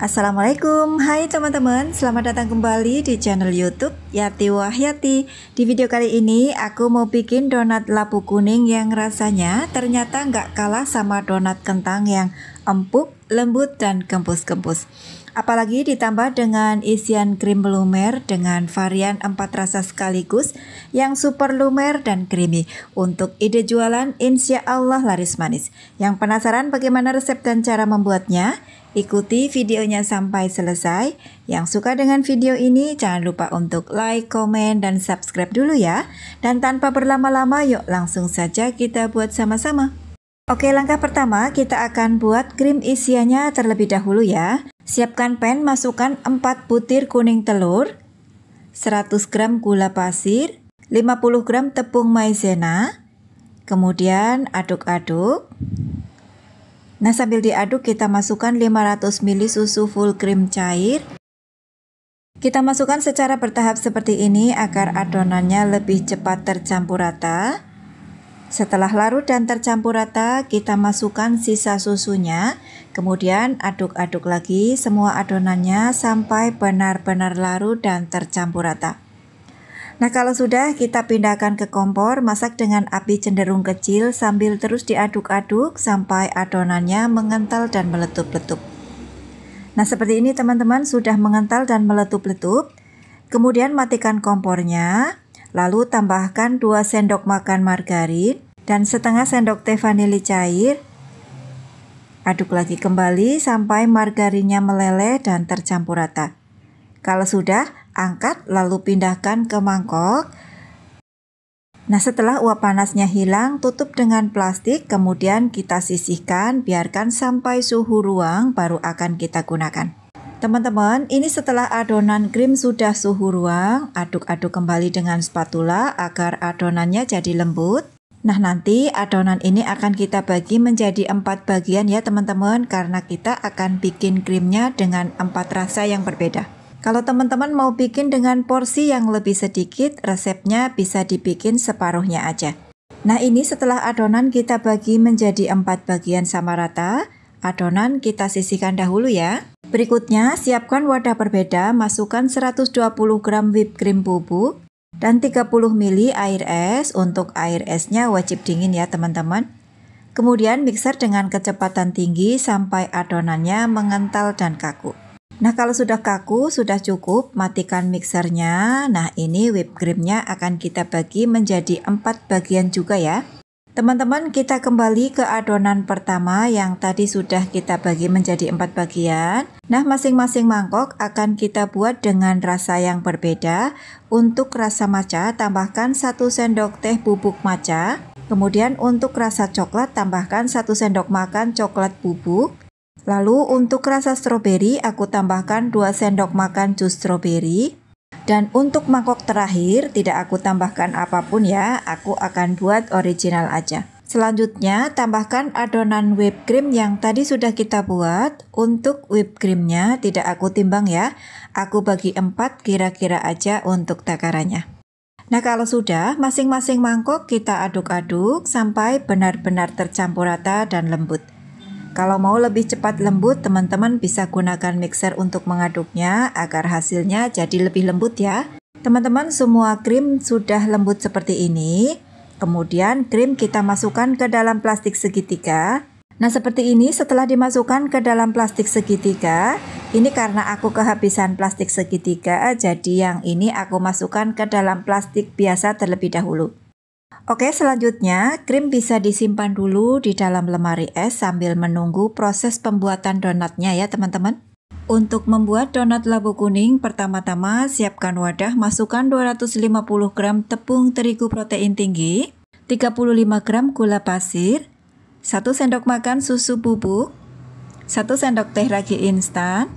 Assalamualaikum, hai teman-teman, selamat datang kembali di channel YouTube Yati Wahyati. Di video kali ini aku mau bikin donat labu kuning yang rasanya ternyata nggak kalah sama donat kentang yang empuk, lembut, dan gembus-gembus. Apalagi ditambah dengan isian krim lumer dengan varian 4 rasa sekaligus yang super lumer dan creamy. Untuk ide jualan insya Allah laris manis. Yang penasaran bagaimana resep dan cara membuatnya? Ikuti videonya sampai selesai. Yang suka dengan video ini jangan lupa untuk like, komen, dan subscribe dulu ya. Dan tanpa berlama-lama yuk langsung saja kita buat sama-sama. Oke, langkah pertama kita akan buat krim isiannya terlebih dahulu ya. Siapkan pan, masukkan 4 butir kuning telur, 100 gram gula pasir, 50 gram tepung maizena. Kemudian aduk-aduk. Nah, sambil diaduk kita masukkan 500 ml susu full cream cair. Kita masukkan secara bertahap seperti ini agar adonannya lebih cepat tercampur rata. Setelah larut dan tercampur rata, kita masukkan sisa susunya. Kemudian aduk-aduk lagi semua adonannya sampai benar-benar larut dan tercampur rata. Nah, kalau sudah kita pindahkan ke kompor, masak dengan api cenderung kecil sambil terus diaduk-aduk sampai adonannya mengental dan meletup-letup. Nah, seperti ini teman-teman, sudah mengental dan meletup-letup. Kemudian matikan kompornya, lalu tambahkan 2 sendok makan margarin dan setengah sendok teh vanili cair. Aduk lagi kembali sampai margarinnya meleleh dan tercampur rata. Kalau sudah, angkat lalu pindahkan ke mangkok. Nah, setelah uap panasnya hilang, tutup dengan plastik, kemudian kita sisihkan, biarkan sampai suhu ruang baru akan kita gunakan. Teman-teman, ini setelah adonan krim sudah suhu ruang, aduk-aduk kembali dengan spatula agar adonannya jadi lembut. Nah, nanti adonan ini akan kita bagi menjadi 4 bagian ya teman-teman, karena kita akan bikin krimnya dengan 4 rasa yang berbeda. Kalau teman-teman mau bikin dengan porsi yang lebih sedikit, resepnya bisa dibikin separuhnya aja. Nah, ini setelah adonan kita bagi menjadi 4 bagian sama rata, adonan kita sisihkan dahulu ya. Berikutnya, siapkan wadah berbeda, masukkan 120 gram whipped cream bubuk dan 30 ml air es. Untuk air esnya wajib dingin ya teman-teman. Kemudian mixer dengan kecepatan tinggi sampai adonannya mengental dan kaku. Nah, kalau sudah kaku, sudah cukup, matikan mixernya. Nah, ini whipped creamnya akan kita bagi menjadi 4 bagian juga ya. Teman-teman, kita kembali ke adonan pertama yang tadi sudah kita bagi menjadi 4 bagian. Nah, masing-masing mangkok akan kita buat dengan rasa yang berbeda. Untuk rasa matcha, tambahkan 1 sendok teh bubuk matcha. Kemudian untuk rasa coklat, tambahkan 1 sendok makan coklat bubuk. Lalu untuk rasa stroberi aku tambahkan 2 sendok makan jus stroberi. Dan untuk mangkok terakhir tidak aku tambahkan apapun ya, aku akan buat original aja. Selanjutnya tambahkan adonan whipped cream yang tadi sudah kita buat. Untuk whipped creamnya tidak aku timbang ya, aku bagi 4 kira-kira aja untuk takarannya. Nah, kalau sudah, masing-masing mangkok kita aduk-aduk sampai benar-benar tercampur rata dan lembut. Kalau mau lebih cepat lembut, teman-teman bisa gunakan mixer untuk mengaduknya agar hasilnya jadi lebih lembut ya. Teman-teman, semua krim sudah lembut seperti ini. Kemudian krim kita masukkan ke dalam plastik segitiga. Nah, seperti ini setelah dimasukkan ke dalam plastik segitiga. Ini karena aku kehabisan plastik segitiga, jadi yang ini aku masukkan ke dalam plastik biasa terlebih dahulu. Oke, selanjutnya krim bisa disimpan dulu di dalam lemari es sambil menunggu proses pembuatan donatnya ya teman-teman. Untuk membuat donat labu kuning, pertama-tama siapkan wadah, masukkan 250 gram tepung terigu protein tinggi, 35 gram gula pasir, 1 sendok makan susu bubuk, 1 sendok teh ragi instan,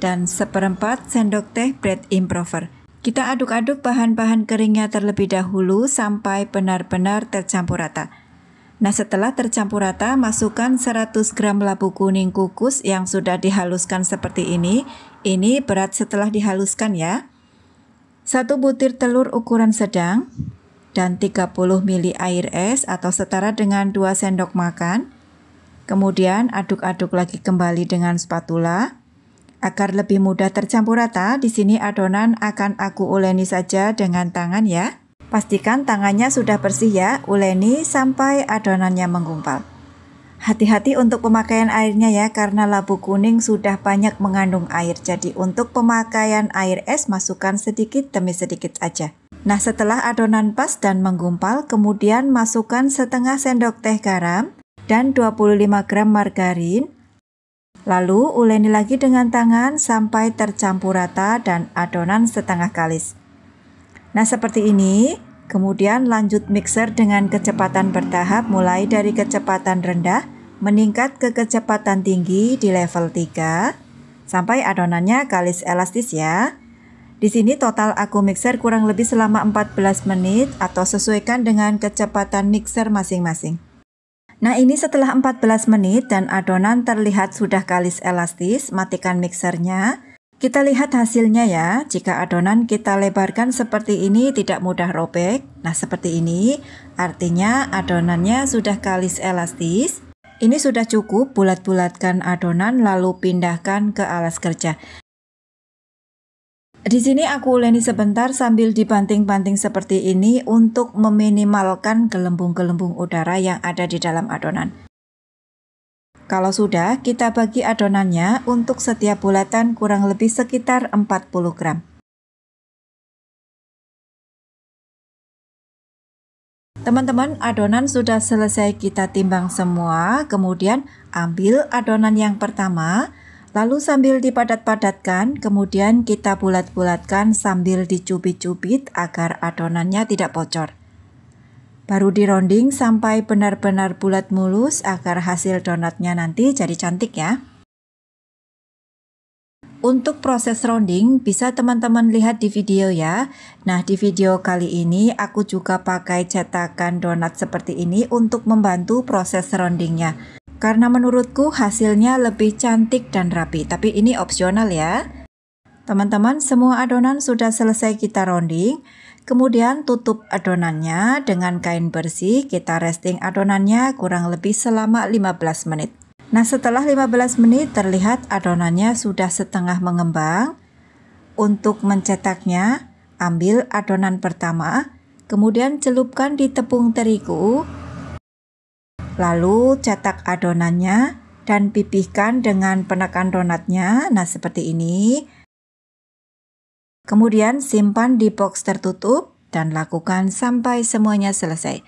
dan 1/4 sendok teh bread improver. Kita aduk-aduk bahan-bahan keringnya terlebih dahulu sampai benar-benar tercampur rata. Nah, setelah tercampur rata, masukkan 100 gram labu kuning kukus yang sudah dihaluskan seperti ini. Ini berat setelah dihaluskan ya. 1 butir telur ukuran sedang dan 30 ml air es atau setara dengan 2 sendok makan. Kemudian aduk-aduk lagi kembali dengan spatula. Agar lebih mudah tercampur rata, di sini adonan akan aku uleni saja dengan tangan ya. Pastikan tangannya sudah bersih ya, uleni sampai adonannya menggumpal. Hati-hati untuk pemakaian airnya ya, karena labu kuning sudah banyak mengandung air. Jadi untuk pemakaian air es masukkan sedikit demi sedikit aja. Nah, setelah adonan pas dan menggumpal, kemudian masukkan setengah sendok teh garam dan 25 gram margarin. Lalu uleni lagi dengan tangan sampai tercampur rata dan adonan setengah kalis. Nah, seperti ini. Kemudian lanjut mixer dengan kecepatan bertahap mulai dari kecepatan rendah meningkat ke kecepatan tinggi di level 3 sampai adonannya kalis elastis ya. Di sini total aku mixer kurang lebih selama 14 menit atau sesuaikan dengan kecepatan mixer masing-masing. Nah, ini setelah 14 menit dan adonan terlihat sudah kalis elastis, matikan mixernya. Kita lihat hasilnya ya, jika adonan kita lebarkan seperti ini tidak mudah robek. Nah, seperti ini, artinya adonannya sudah kalis elastis. Ini sudah cukup, bulat-bulatkan adonan lalu pindahkan ke alas kerja. Di sini aku uleni sebentar sambil dibanting-banting seperti ini untuk meminimalkan gelembung-gelembung udara yang ada di dalam adonan. Kalau sudah, kita bagi adonannya untuk setiap bulatan kurang lebih sekitar 40 gram. Teman-teman, adonan sudah selesai kita timbang semua, kemudian ambil adonan yang pertama, lalu sambil dipadat-padatkan, kemudian kita bulat-bulatkan sambil dicubit-cubit agar adonannya tidak bocor. Baru dironding sampai benar-benar bulat mulus agar hasil donatnya nanti jadi cantik ya. Untuk proses rounding bisa teman-teman lihat di video ya. Nah, di video kali ini aku juga pakai cetakan donat seperti ini untuk membantu proses roundingnya. Karena menurutku hasilnya lebih cantik dan rapi, tapi ini opsional ya. Teman-teman, semua adonan sudah selesai kita rounding. Kemudian tutup adonannya dengan kain bersih, kita resting adonannya kurang lebih selama 15 menit. Nah, setelah 15 menit terlihat adonannya sudah setengah mengembang. Untuk mencetaknya, ambil adonan pertama, kemudian celupkan di tepung terigu, lalu cetak adonannya dan pipihkan dengan penekan donatnya. Nah, seperti ini. Kemudian simpan di box tertutup dan lakukan sampai semuanya selesai.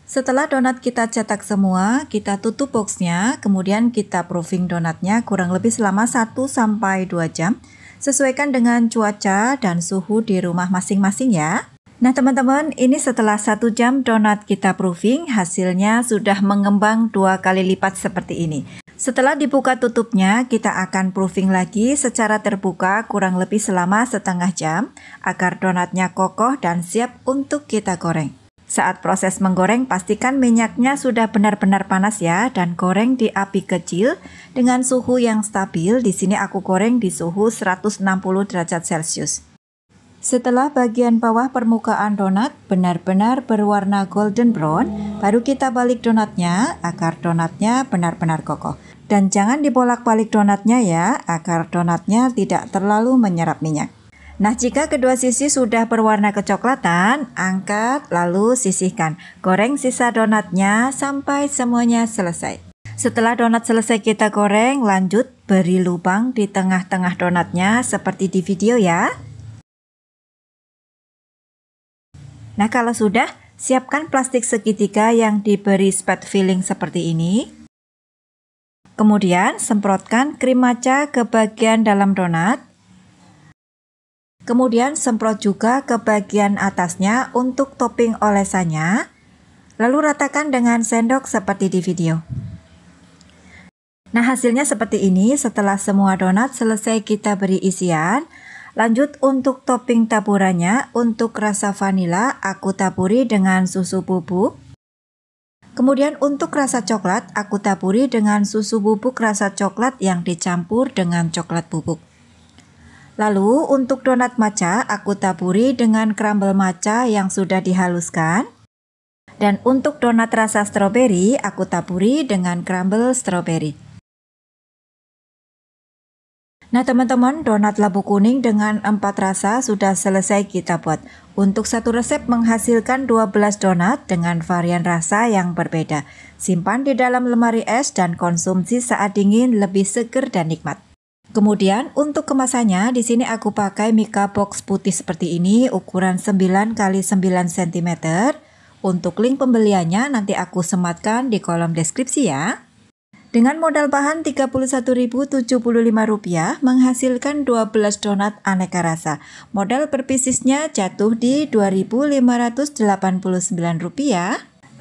Setelah donat kita cetak semua, kita tutup boxnya, kemudian kita proofing donatnya kurang lebih selama 1-2 jam. Sesuaikan dengan cuaca dan suhu di rumah masing-masing ya. Nah teman-teman, ini setelah 1 jam donat kita proofing, hasilnya sudah mengembang 2 kali lipat seperti ini. Setelah dibuka tutupnya, kita akan proofing lagi secara terbuka kurang lebih selama setengah jam agar donatnya kokoh dan siap untuk kita goreng. Saat proses menggoreng, pastikan minyaknya sudah benar-benar panas ya dan goreng di api kecil dengan suhu yang stabil. Di sini aku goreng di suhu 160 derajat Celcius. Setelah bagian bawah permukaan donat benar-benar berwarna golden brown, baru kita balik donatnya agar donatnya benar-benar kokoh. Dan jangan dibolak-balik donatnya ya, agar donatnya tidak terlalu menyerap minyak. Nah, jika kedua sisi sudah berwarna kecoklatan, angkat lalu sisihkan. Goreng sisa donatnya sampai semuanya selesai. Setelah donat selesai kita goreng, lanjut beri lubang di tengah-tengah donatnya seperti di video ya. Nah, kalau sudah, siapkan plastik segitiga yang diberi spat filling seperti ini. Kemudian, semprotkan krim matcha ke bagian dalam donat. Kemudian, semprot juga ke bagian atasnya untuk topping olesannya. Lalu ratakan dengan sendok seperti di video. Nah, hasilnya seperti ini setelah semua donat selesai kita beri isian. Lanjut untuk topping taburannya, untuk rasa vanila aku taburi dengan susu bubuk. Kemudian untuk rasa coklat aku taburi dengan susu bubuk rasa coklat yang dicampur dengan coklat bubuk. Lalu untuk donat matcha aku taburi dengan crumble matcha yang sudah dihaluskan. Dan untuk donat rasa stroberi aku taburi dengan crumble stroberi. Nah teman-teman, donat labu kuning dengan 4 rasa sudah selesai kita buat. Untuk satu resep menghasilkan 12 donat dengan varian rasa yang berbeda. Simpan di dalam lemari es dan konsumsi saat dingin lebih seger dan nikmat. Kemudian untuk kemasannya di sini aku pakai Mika box putih seperti ini ukuran 9 x 9 cm. Untuk link pembeliannya nanti aku sematkan di kolom deskripsi ya. Dengan modal bahan Rp31.075 menghasilkan 12 donat aneka rasa. Modal per piecesnya jatuh di Rp2.589.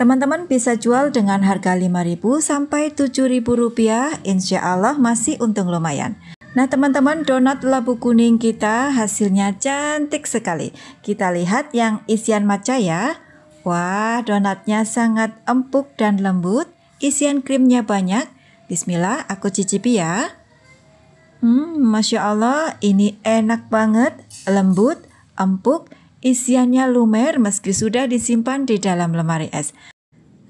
Teman-teman bisa jual dengan harga Rp5.000 sampai Rp7.000, insya Allah masih untung lumayan. Nah teman-teman, donat labu kuning kita hasilnya cantik sekali. Kita lihat yang isian matcha ya. Wah, donatnya sangat empuk dan lembut, isian krimnya banyak. Bismillah, aku cicipi ya. Masya Allah, ini enak banget, lembut, empuk, isiannya lumer meski sudah disimpan di dalam lemari es.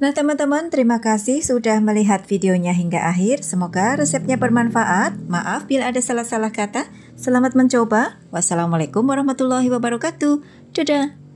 Nah teman-teman, terima kasih sudah melihat videonya hingga akhir. Semoga resepnya bermanfaat. Maaf bila ada salah-salah kata. Selamat mencoba. Wassalamualaikum warahmatullahi wabarakatuh. Dadah.